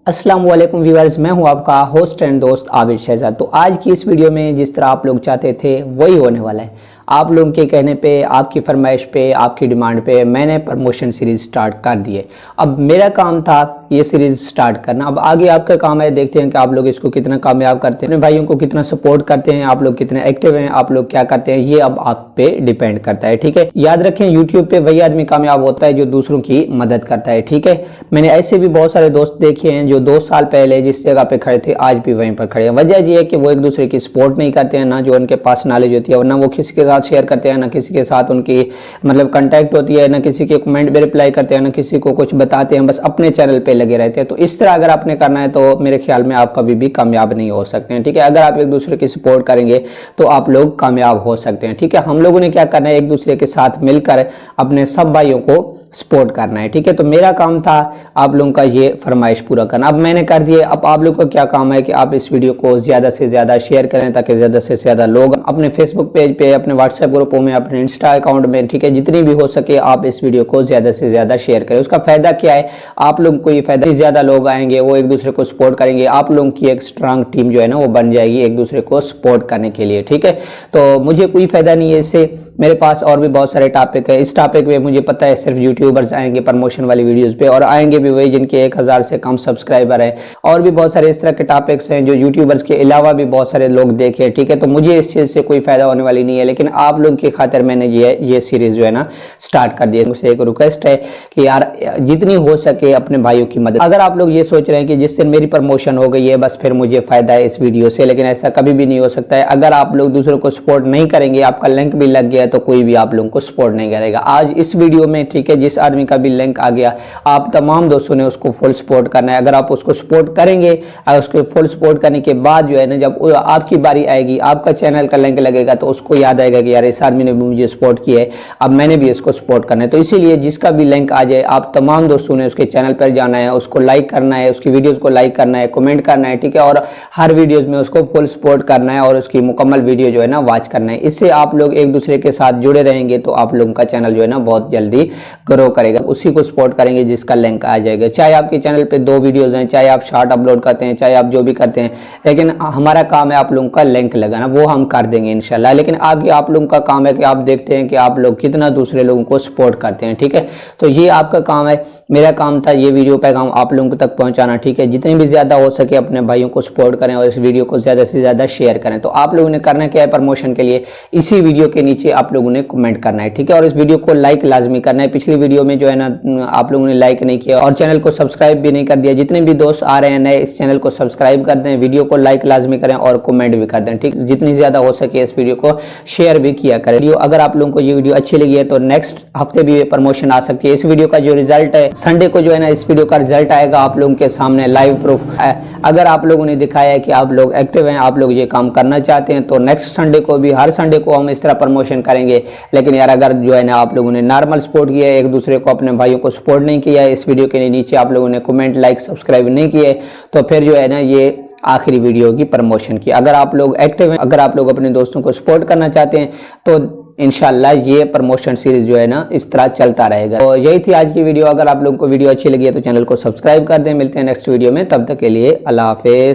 अस्सलाम वालेकुम व्यूअर्स, मैं हूं आपका होस्ट एंड दोस्त आबिद शहजाद। तो आज की इस वीडियो में जिस तरह आप लोग चाहते थे वही होने वाला है। आप लोगों के कहने पे, आपकी फरमाइश पे, आपकी डिमांड पे मैंने प्रमोशन सीरीज़ स्टार्ट कर दी है। अब मेरा काम था ये सीरीज़ स्टार्ट करना, अब आगे आपका काम है। देखते हैं कि आप लोग इसको कितना कामयाब करते हैं, अपने भाइयों को कितना सपोर्ट करते हैं, आप लोग कितने एक्टिव हैं, आप लोग क्या करते हैं, ये अब आप पे डिपेंड करता है। ठीक है, याद रखें यूट्यूब पे वही आदमी कामयाब होता है जो दूसरों की मदद करता है। ठीक है, मैंने ऐसे भी बहुत सारे दोस्त देखे हैं जो 2 साल पहले जिस जगह पे खड़े थे आज भी वहीं पर खड़े हैं। वजह यह है कि वो एक दूसरे की सपोर्ट नहीं करते हैं, ना जो उनके पास नॉलेज होती है, ना वो किसी के साथ शेयर करते हैं, ना किसी के साथ उनकी मतलब कांटेक्ट होती है, ना किसी के कमेंट पे रिप्लाई करते हैं, ना किसी को कुछ बताते हैं, बस अपने चैनल पे लगे रहते हैं। तो इस तरह अगर आपने करना है तो मेरे ख्याल में आप कभी भी कामयाब नहीं हो सकते हैं। ठीक है, अगर आप एक दूसरे की सपोर्ट करेंगे तो आप लोग कामयाब हो सकते हैं। ठीक है, हम लोगों ने क्या करना है, एक दूसरे के साथ मिलकर अपने सब भाइयों को सपोर्ट करना है। ठीक है, तो मेरा काम था आप लोगों का ये फरमाइश पूरा करना, अब मैंने कर दिया। अब आप लोगों का क्या काम है कि आप इस वीडियो को ज़्यादा से ज़्यादा शेयर करें ताकि ज़्यादा से ज़्यादा लोग अपने फेसबुक पेज पे, अपने व्हाट्सएप ग्रुपों में, अपने इंस्टा अकाउंट में, ठीक है, जितनी भी हो सके आप इस वीडियो को ज़्यादा से ज़्यादा शेयर करें। उसका फ़ायदा क्या है, आप लोगों को ये फ़ायदा, ज़्यादा लोग आएंगे, वो एक दूसरे को सपोर्ट करेंगे, आप लोगों की एक स्ट्रांग टीम जो है ना वो बन जाएगी एक दूसरे को सपोर्ट करने के लिए। ठीक है, तो मुझे कोई फ़ायदा नहीं है इससे, मेरे पास और भी बहुत सारे टॉपिक है। इस टॉपिक में मुझे पता है सिर्फ यूट्यूबर्स आएंगे प्रमोशन वाली वीडियोस पे, और आएंगे भी वही जिनके 1000 से कम सब्सक्राइबर हैं। और भी बहुत सारे इस तरह के टॉपिक्स हैं जो यूट्यूबर्स के अलावा भी बहुत सारे लोग देखे। ठीक है, तो मुझे इस चीज़ से कोई फायदा होने वाली नहीं है, लेकिन आप लोगों की खातिर मैंने ये सीरीज जो है ना स्टार्ट कर दी है। मुझसे एक रिक्वेस्ट है कि यार जितनी हो सके अपने भाइयों की मदद। अगर आप लोग ये सोच रहे हैं कि जिस दिन मेरी प्रमोशन हो गई है बस फिर मुझे फायदा है इस वीडियो से, लेकिन ऐसा कभी भी नहीं हो सकता है। अगर आप लोग दूसरों को सपोर्ट नहीं करेंगे, आपका लिंक भी लग गया तो कोई भी आप लोगों को सपोर्ट नहीं करेगा। आज इस वीडियो में, ठीक है, जिस आदमी का भी लिंक आ गया, आप तमाम दोस्तों ने उसको फुल सपोर्ट करना है। अगर आप उसको सपोर्ट करेंगे और उसको फुल सपोर्ट करने के बाद जो है ना, जब आपकी बारी आएगी, आपका चैनल का लिंक लगेगा तो उसको याद आएगा कि यार इस आदमी ने भी मुझे सपोर्ट किया है, अब मैंने भी इसको सपोर्ट करना है। तो इसीलिए जिसका भी लिंक आ जाए आप तमाम दोस्तों ने उसके चैनल पर जाना है, उसको लाइक करना है, उसकी वीडियोस को लाइक करना है, कमेंट करना है। ठीक है, और हर वीडियोस में उसको फुल सपोर्ट करना है और उसकी मुकम्मल वीडियो जो है ना वॉच करना है। इससे आप लोग एक दूसरे के साथ जुड़े रहेंगे तो आप लोगों का चैनल जो है ना बहुत जल्दी ग्रो करेगा। उसी को सपोर्ट करेंगे जिसका लिंक आ जाएगा। चाहे आपके चैनल पे 2 वीडियोस हैं, चाहे आप शॉर्ट अपलोड करते हैं, चाहे आप जो भी करते हैं, लेकिन हमारा काम है आप लोगों का लिंक लगाना, वो हम कर देंगे इंशाल्लाह। लेकिन आगे आप लोगों का काम है कि आप देखते हैं कि आप लोग कितना दूसरे लोगों को सपोर्ट करते हैं। ठीक है, तो ये आपका काम है। मेरा काम था ये वीडियो पैगाम आप लोगों तक पहुंचाना। ठीक है, जितने भी ज्यादा हो सके अपने भाइयों को सपोर्ट करें और इस वीडियो को ज्यादा से ज्यादा शेयर करें। तो आप लोगों ने करना क्या है प्रमोशन के लिए, इसी वीडियो के नीचे आप लोगों ने कमेंट करना है। ठीक है, और इस वीडियो को लाइक लाजमी करना है। पिछली वीडियो में जो है ना आप लोगों ने लाइक नहीं किया और चैनल को सब्सक्राइब भी नहीं कर दिया। जितने भी दोस्त आ रहे हैं नए, इस चैनल को सब्सक्राइब कर दें, वीडियो को लाइक लाजमी करें और कमेंट भी कर दें। ठीक, जितनी ज्यादा हो सके इस वीडियो को शेयर भी किया करें। अगर आप लोगों को ये वीडियो अच्छी लगी है तो नेक्स्ट हफ्ते भी प्रमोशन आ सकती है। इस वीडियो का जो रिजल्ट है संडे को जो है ना इस वीडियो का रिजल्ट आएगा आप लोगों के सामने लाइव प्रूफ। अगर आप लोगों ने दिखाया है कि आप लोग एक्टिव हैं, आप लोग ये काम करना चाहते हैं, तो नेक्स्ट संडे को भी, हर संडे को हम इस तरह प्रमोशन करेंगे। लेकिन यार अगर जो है ना आप लोगों ने नॉर्मल सपोर्ट किया है, एक दूसरे को, अपने भाइयों को सपोर्ट नहीं किया है, इस वीडियो के नीचे आप लोगों ने कमेंट, लाइक, सब्सक्राइब नहीं किए, तो फिर जो है ना ये आखिरी वीडियो की प्रमोशन की। अगर आप लोग एक्टिव हैं, अगर आप लोग अपने दोस्तों को सपोर्ट करना चाहते हैं तो इंशाल्लाह ये प्रमोशन सीरीज जो है ना इस तरह चलता रहेगा। तो यही थी आज की वीडियो। अगर आप लोगों को वीडियो अच्छी लगी है तो चैनल को सब्सक्राइब कर दें। मिलते हैं नेक्स्ट वीडियो में, तब तक के लिए अल्लाह हाफिज।